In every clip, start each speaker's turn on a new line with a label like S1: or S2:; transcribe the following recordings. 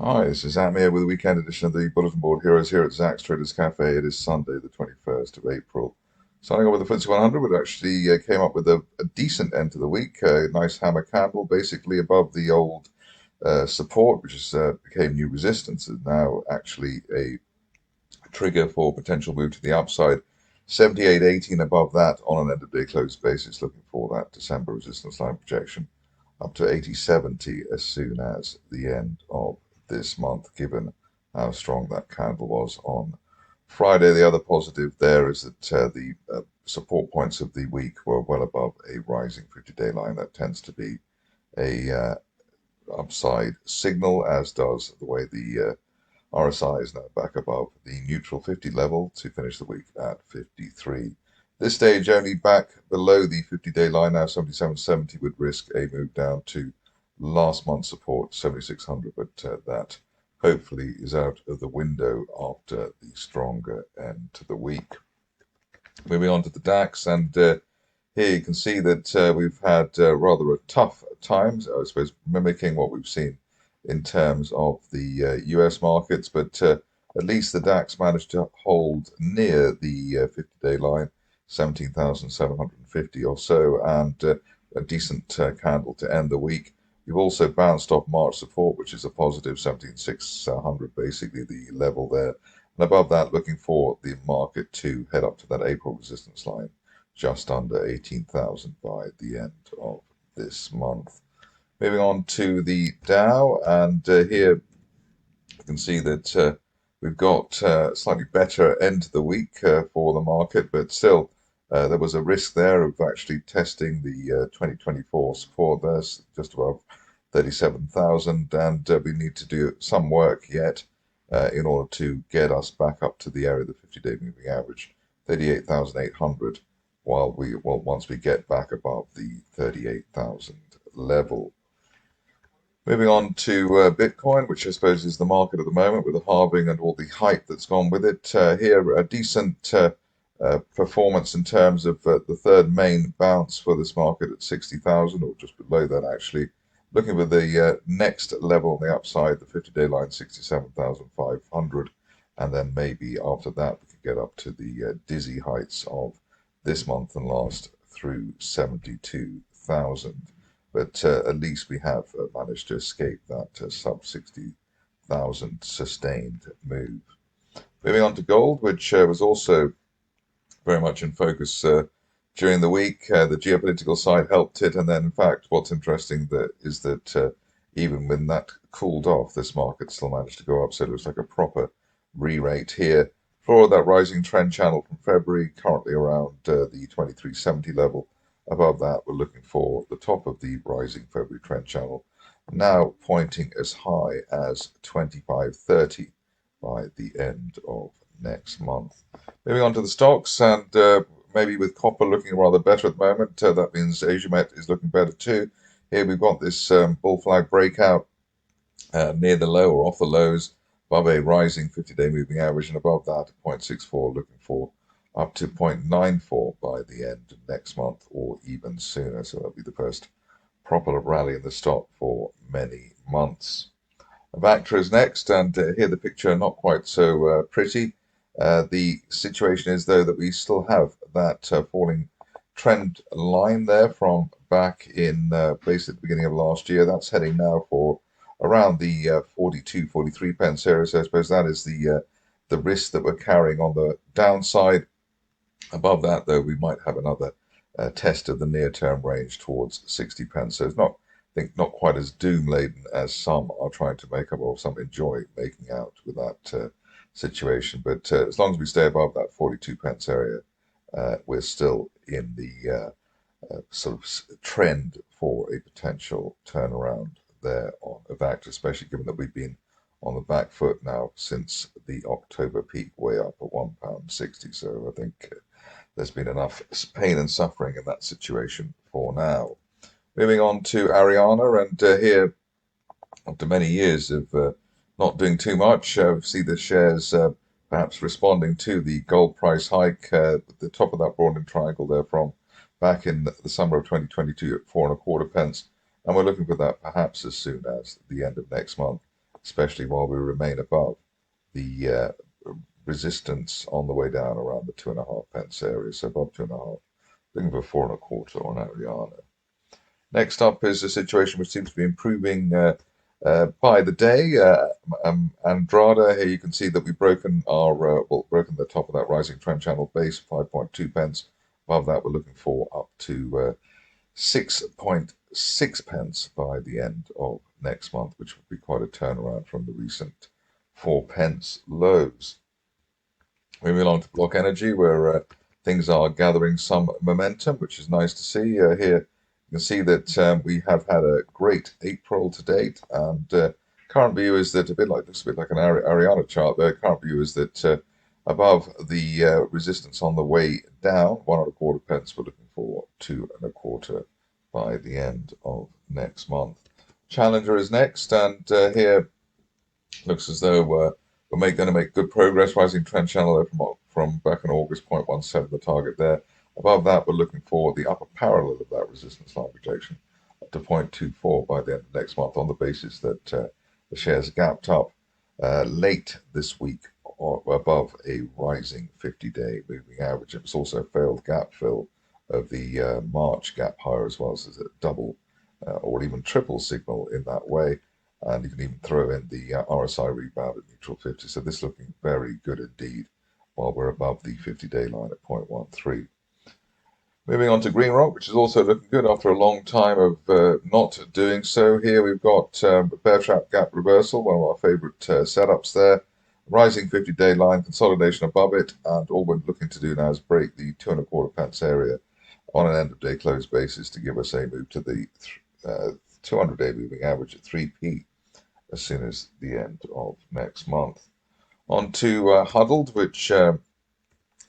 S1: Hi, this is Am here with the weekend edition of the Bulletin Board Heroes here at Zach's Traders Cafe. It is Sunday, the 21st of April. Starting off with the FTSE 100, which actually came up with a decent end to the week. A nice hammer candle, basically above the old support, which became new resistance, is now actually a trigger for potential move to the upside. 78.18 above that on an end of day close basis, looking for that December resistance line projection up to 80.70 as soon as the end of this month, given how strong that candle was on Friday. The other positive there is that the support points of the week were well above a rising 50-day line. That tends to be a upside signal, as does the way the RSI is now back above the neutral 50 level to finish the week at 53. This stage only back below the 50-day line now, 77.70 would risk a move down to last month's support, 7600, but that hopefully is out of the window after the stronger end to the week. Moving on to the DAX, and here you can see that we've had rather a tough times, I suppose, mimicking what we've seen in terms of the US markets, but at least the DAX managed to hold near the 50-day line, 17,750 or so, and a decent candle to end the week. We've also bounced off March support, which is a positive 17,600, basically the level there. And above that, looking for the market to head up to that April resistance line, just under 18,000 by the end of this month. Moving on to the Dow, and here you can see that we've got a slightly better end to the week for the market, but still there was a risk there of actually testing the 2024 support there, just above 37,000, and we need to do some work yet in order to get us back up to the area of the 50-day moving average, 38,800, once we get back above the 38,000 level. Moving on to Bitcoin, which I suppose is the market at the moment with the halving and all the hype that's gone with it. Here, a decent performance in terms of the third main bounce for this market at 60,000, or just below that actually. Looking for the next level on the upside, the 50-day line, 67,500, and then maybe after that we could get up to the dizzy heights of this month and last through 72,000. But at least we have managed to escape that sub 60,000 sustained move. Moving on to gold, which was also very much in focus during the week. The geopolitical side helped it, and then in fact what's interesting is that even when that cooled off, this market still managed to go up, so it looks like a proper re-rate here for that rising trend channel from February, currently around the 2370 level. Above that, we're looking for the top of the rising February trend channel, now pointing as high as 2530 by the end of next month. Moving on to the stocks, and maybe with copper looking rather better at the moment, that means Asiamet is looking better too. Here we've got this bull flag breakout near the low or off the lows, above a rising 50-day moving average, and above that 0.64, looking for up to 0.94 by the end of next month or even sooner. So that'll be the first proper rally in the stock for many months. Avacta is next, and here the picture not quite so pretty. The situation is, though, that we still have that falling trend line there from back in basically the beginning of last year. That's heading now for around the 42, 43 pence area. So I suppose that is the risk that we're carrying on the downside. Above that, though, we might have another test of the near-term range towards 60 pence. So it's not, I think, not quite as doom-laden as some are trying to make up, or some enjoy making out with that situation. But as long as we stay above that 42 pence area, we're still in the sort of trend for a potential turnaround there on Avacta, especially given that we've been on the back foot now since the October peak, way up at £1.60. So I think there's been enough pain and suffering in that situation for now. Moving on to Ariana, and here, after many years of not doing too much, we see the shares perhaps responding to the gold price hike at the top of that broadening triangle there from back in the summer of 2022 at 4.25 pence, and we're looking for that perhaps as soon as the end of next month especially while we remain above the resistance on the way down around the 2.5p area, so above 2.5. Looking for 4.25 on Ariana. Next up is a situation which seems to be improving by the day. Andrada, here you can see that we've broken our broken the top of that rising trend channel base, 5.2p. Above that, we're looking for up to 6.6p by the end of next month, which would be quite a turnaround from the recent 4p lows. Moving along to block energy, where things are gathering some momentum, which is nice to see. Here you can see that we have had a great April to date, and current view is that looks a bit like an Ariana chart there. Current view is that above the resistance on the way down, 1.25p, we're looking for 2.25 by the end of next month. Challenger is next, and here looks as though we're going to make good progress. Rising trend channel there from back in August, 0.17, the target there. Above that, we're looking for the upper parallel of that resistance line projection up to 0.24 by the end of next month, on the basis that the shares gapped up late this week or above a rising 50-day moving average. It's also a failed gap fill of the March gap higher as well, so it's a double or even triple signal in that way. And you can even throw in the RSI rebound at neutral 50. So this is looking very good indeed, while we're above the 50-day line at 0.13. Moving on to GreenRoc, which is also looking good after a long time of not doing so. Here we've got bear trap gap reversal, one of our favorite setups there. Rising 50-day line, consolidation above it, and all we're looking to do now is break the 2.25p area on an end of day close basis to give us a move to the 200-day moving average at 3p as soon as the end of next month. On to Huddled, which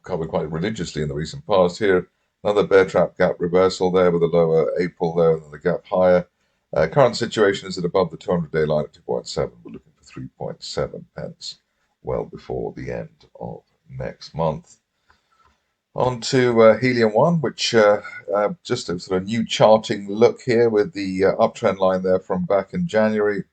S1: covered quite religiously in the recent past. Here, another bear trap gap reversal there with a lower April there and the gap higher. Current situation is at above the 200-day line at 2.7. We're looking for 3.7p well before the end of next month. On to Helium 1, which just a sort of new charting look here with the uptrend line there from back in January.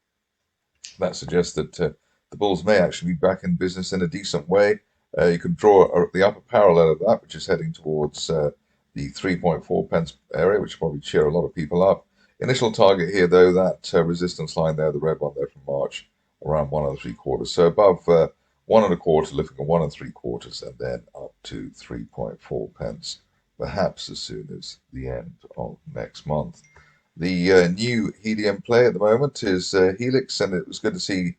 S1: That suggests that the bulls may actually be back in business in a decent way. You can draw the upper parallel of that, which is heading towards the 3.4p area, which will probably cheer a lot of people up. Initial target here, though, that resistance line there, the red one there from March, around 1.75. So above 1.25, looking at 1.75, and then up to 3.4p, perhaps as soon as the end of next month. The new helium play at the moment is Helix, and it was good to see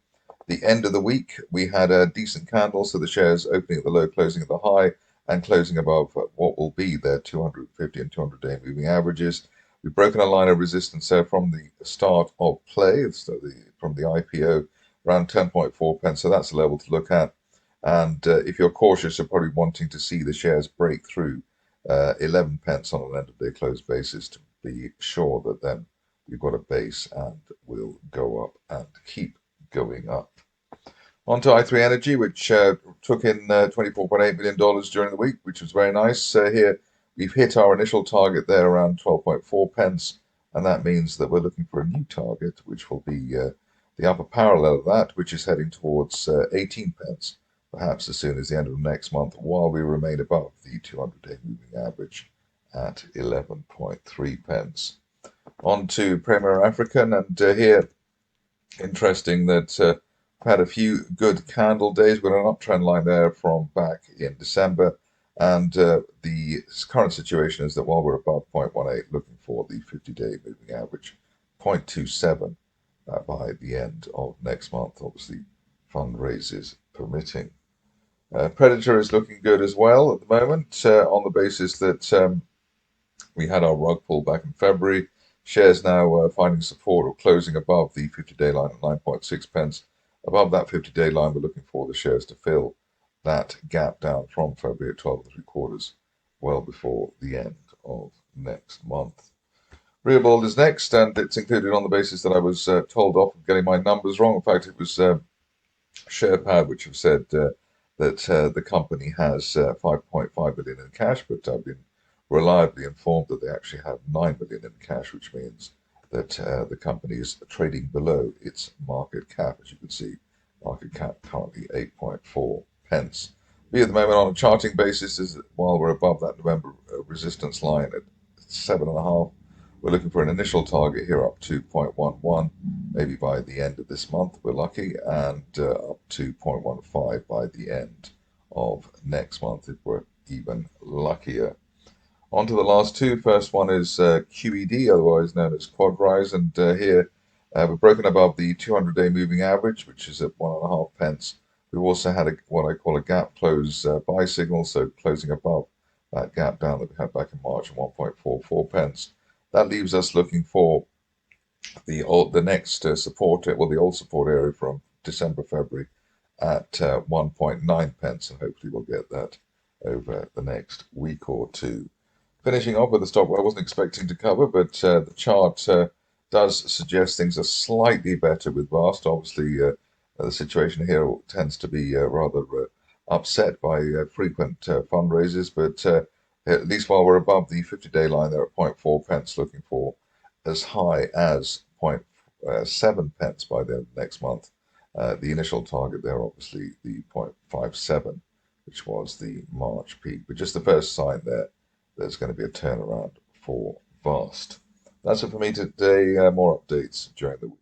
S1: the end of the week. We had a decent candle, so the shares opening at the low, closing at the high, and closing above what will be their 250 and 200-day moving averages. We've broken a line of resistance there from the start of play, so from the IPO, around 10.4p, so that's a level to look at. And if you're cautious, you're probably wanting to see the shares break through 11p on an end-of-day close basis to be sure that then we've got a base and will go up and keep going up. On to i3 Energy, which took in $24.8 million during the week, which was very nice. Here we've hit our initial target there around 12.4p, and that means that we're looking for a new target, which will be the upper parallel of that, which is heading towards 18p, perhaps as soon as the end of next month, while we remain above the 200-day moving average at 11.3p. On to Premier African, and here, interesting that we've had a few good candle days. We've got an uptrend line there from back in December, and the current situation is that while we're above 0.18, looking for the 50-day moving average, 0.27 by the end of next month, obviously fundraisers permitting. Predator is looking good as well at the moment, on the basis that we had our rug pull back in February. Shares now finding support or closing above the 50-day line at 9.6p. Above that 50-day line, we're looking for the shares to fill that gap down from February at 12.75, well before the end of next month. Reabold is next, and it's included on the basis that I was told off of getting my numbers wrong. In fact, it was SharePad which have said that the company has 5.5 billion in cash, but I've been reliably informed that they actually have 9 billion in cash, which means that the company is trading below its market cap. As you can see, market cap currently 8.4 pence. We at the moment on a charting basis is while we're above that November resistance line at 7.5. We're looking for an initial target here up to 0.11, maybe by the end of this month, we're lucky, and up to 0.15 by the end of next month if we're even luckier. On to the last two. First one is QED, otherwise known as Quadrise, and here we're broken above the 200-day moving average, which is at 1.5 pence. We've also had what I call a gap close buy signal, so closing above that gap down that we had back in March at 1.44 pence. That leaves us looking for the next support, well, the old support area from December, February at 1.9 pence, and hopefully we'll get that over the next week or two. Finishing off with a stock I wasn't expecting to cover, but the chart does suggest things are slightly better with Vast. Obviously, the situation here tends to be rather upset by frequent fundraisers, but at least while we're above the 50-day line, they're at 0.4 pence, looking for as high as 0.7 pence by the end of next month. The initial target there, obviously, the 0.57, which was the March peak, but just the first sign there. There's going to be a turnaround for Vast. That's it for me today. More updates during the week.